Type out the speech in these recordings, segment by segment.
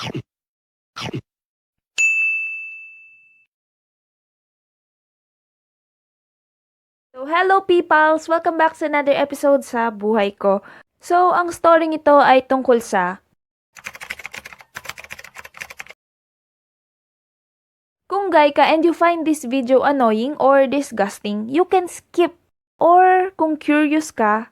So, hello peoples! Welcome back sa another episode sa buhay ko. So, ang story ito ay tungkol sa kung gay ka and you find this video annoying or disgusting, you can skip. Or kung curious ka,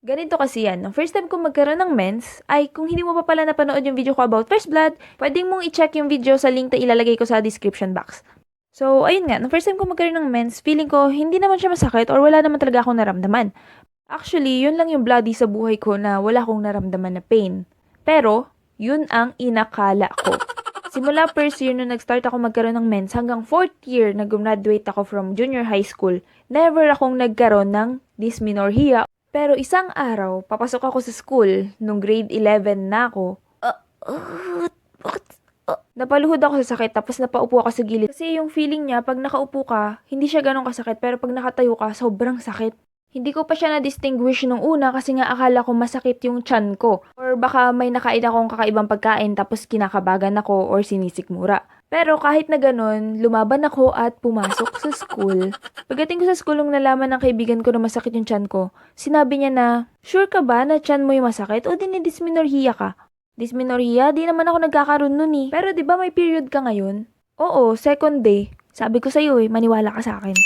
ganito kasi yan. Nung first time ko magkaroon ng mens, ay kung hindi mo pa pala napanood yung video ko about first blood, pwedeng mong i-check yung video sa link na ilalagay ko sa description box. So, ayun nga, nung first time ko magkaroon ng mens, feeling ko hindi naman siya masakit or wala naman talaga akong naramdaman. Actually, yun lang yung bloody sa buhay ko na wala akong naramdaman na pain. Pero, yun ang inakala ko. Simula first year nung nag-start ako magkaroon ng mens hanggang fourth year na gumraduate ako from junior high school, never akong nagkaroon ng dysmenorrhea. Pero isang araw, papasok ako sa school nung grade 11 na ako. Napaluhod ako sa sakit tapos napaupo ako sa gilid. Kasi yung feeling niya, pag nakaupo ka, hindi siya ganun kasakit. Pero pag nakatayo ka, sobrang sakit. Hindi ko pa siya na-distinguish nung una kasi nga akala ko masakit yung tiyan ko. Or baka may nakain akong kakaibang pagkain tapos kinakabagan ako or sinisikmura. Pero kahit na ganun, lumaban ako at pumasok sa school. Pagdating ko sa school nung nalaman ng kaibigan ko na masakit yung tiyan ko, sinabi niya na, "Sure ka ba na tiyan mo yung masakit o dinidysmenorrhea ka?" Dysmenorrhea? Di naman ako nagkakaroon nun eh. Pero di ba may period ka ngayon? Oo, second day. Sabi ko sa'yo maniwala ka sa akin.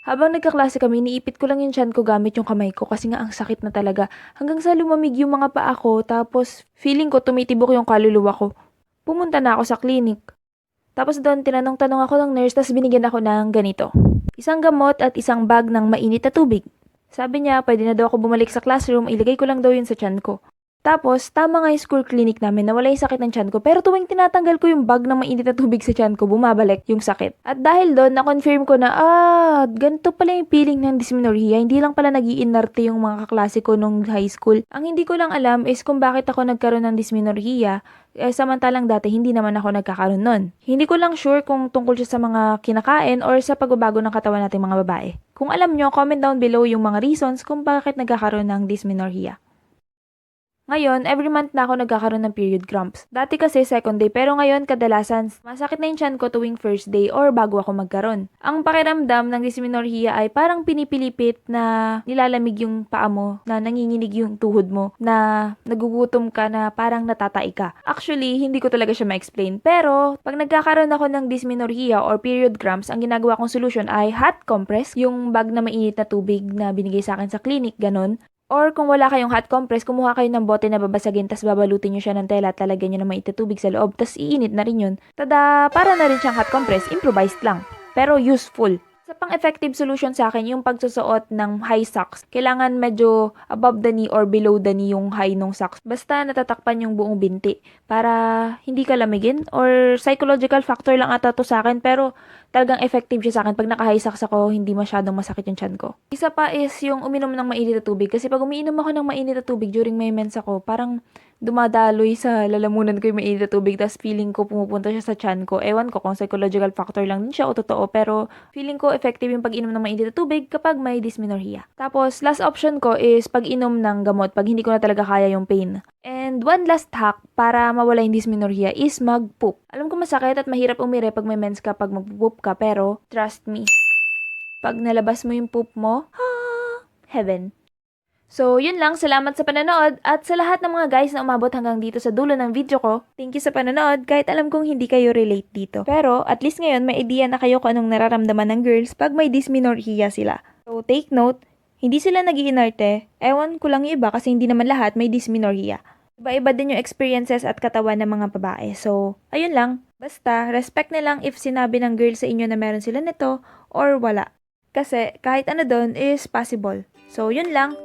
Habang nagkaklase kami, niipit ko lang yung tiyan ko gamit yung kamay ko kasi nga ang sakit na talaga. Hanggang sa lumamig yung mga paa ko, tapos feeling ko tumitibok yung kaluluwa ko. Pumunta na ako sa clinic. Tapos doon tinanong-tanong ako ng nurse, tapos binigyan ako ng ganito. Isang gamot at isang bag ng mainit na tubig. Sabi niya, pwede na daw ako bumalik sa classroom, ilagay ko lang daw yun sa tiyan ko. Tapos, tama nga yung school clinic namin na wala yung sakit ng tiyan ko. Pero tuwing tinatanggal ko yung bag ng mainit na tubig sa tiyan ko, bumabalik yung sakit. At dahil doon, na-confirm ko na, ganito pala yung feeling ng dysmenorrhea. Hindi lang pala nag-iinarte yung mga kaklase ko nung high school. Ang hindi ko lang alam is kung bakit ako nagkaroon ng dysmenorrhea, samantalang dati hindi naman ako nagkakaroon nun. Hindi ko lang sure kung tungkol siya sa mga kinakain or sa pagbabago ng katawan nating mga babae. Kung alam nyo, comment down below yung mga reasons kung bakit nagkakaroon ng dysmenorrhea. Ngayon, every month na ako nagkakaroon ng period cramps. Dati kasi second day, pero ngayon kadalasan masakit na yung tiyan ko tuwing first day or bago ako magkaroon. Ang pakiramdam ng dysmenorrhea ay parang pinipilipit na nilalamig yung paa mo, na nanginginig yung tuhod mo, na nagugutom ka na parang natatai ka. Actually, hindi ko talaga siya ma-explain. Pero, pag nagkakaroon ako ng dysmenorrhea or period cramps, ang ginagawa kong solution ay hot compress, yung bag na mainit na tubig na binigay sa akin sa clinic, ganon. Or kung wala kayong hot compress, kumuha kayo ng bote na babasagin, tas babalutin nyo siya ng tela at talagyan nyo ng mainit na tubig sa loob, tas iinit na rin yun. Tada! Para na rin siyang hot compress, improvised lang. Pero useful. Sa pang-effective solution sa akin, yung pagsusuot ng high socks. Kailangan medyo above the knee or below the knee yung high nung socks. Basta natatakpan yung buong binti para hindi ka lamigin. Or psychological factor lang ata to sa akin, pero talagang effective siya sa akin. Pag naka-high socks ako, hindi masyadong masakit yung tiyan ko. Isa pa is yung uminom ng mainit na tubig. Kasi pag umiinom ako ng mainit na tubig during my mens ako, parang dumadaloy sa lalamunan ko yung mainit na tubig, tapos feeling ko pumupunta siya sa tiyan ko. Ewan ko kung psychological factor lang din siya o totoo, pero feeling ko effective yung pag-inom ng mainit na tubig kapag may dysmenorrhea. Tapos, last option ko is pag-inom ng gamot pag hindi ko na talaga kaya yung pain. And one last hack para mawala yung dysmenorrhea is mag-poop. Alam ko masakit at mahirap umire pag may mens ka, pag mag-poop ka, pero trust me, pag nalabas mo yung poop mo, heaven. So, yun lang. Salamat sa panonood at sa lahat ng mga guys na umabot hanggang dito sa dulo ng video ko. Thank you sa panonood kahit alam kong hindi kayo relate dito. Pero, at least ngayon may idea na kayo kung anong nararamdaman ng girls pag may dysmenorrhea sila. So, take note, hindi sila nag-iinarte. Ewan ko lang yung iba kasi hindi naman lahat may dysmenorrhea. Iba-iba din yung experiences at katawan ng mga babae. So, ayun lang. Basta, respect na lang if sinabi ng girl sa inyo na meron sila nito or wala. Kasi, kahit ano doon is possible. So, yun lang.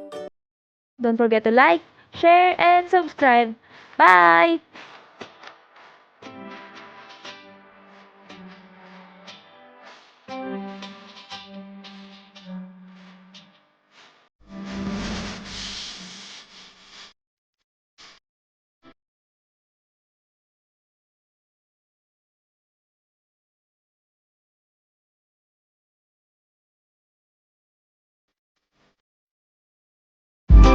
Don't forget to like, share, and subscribe. Bye!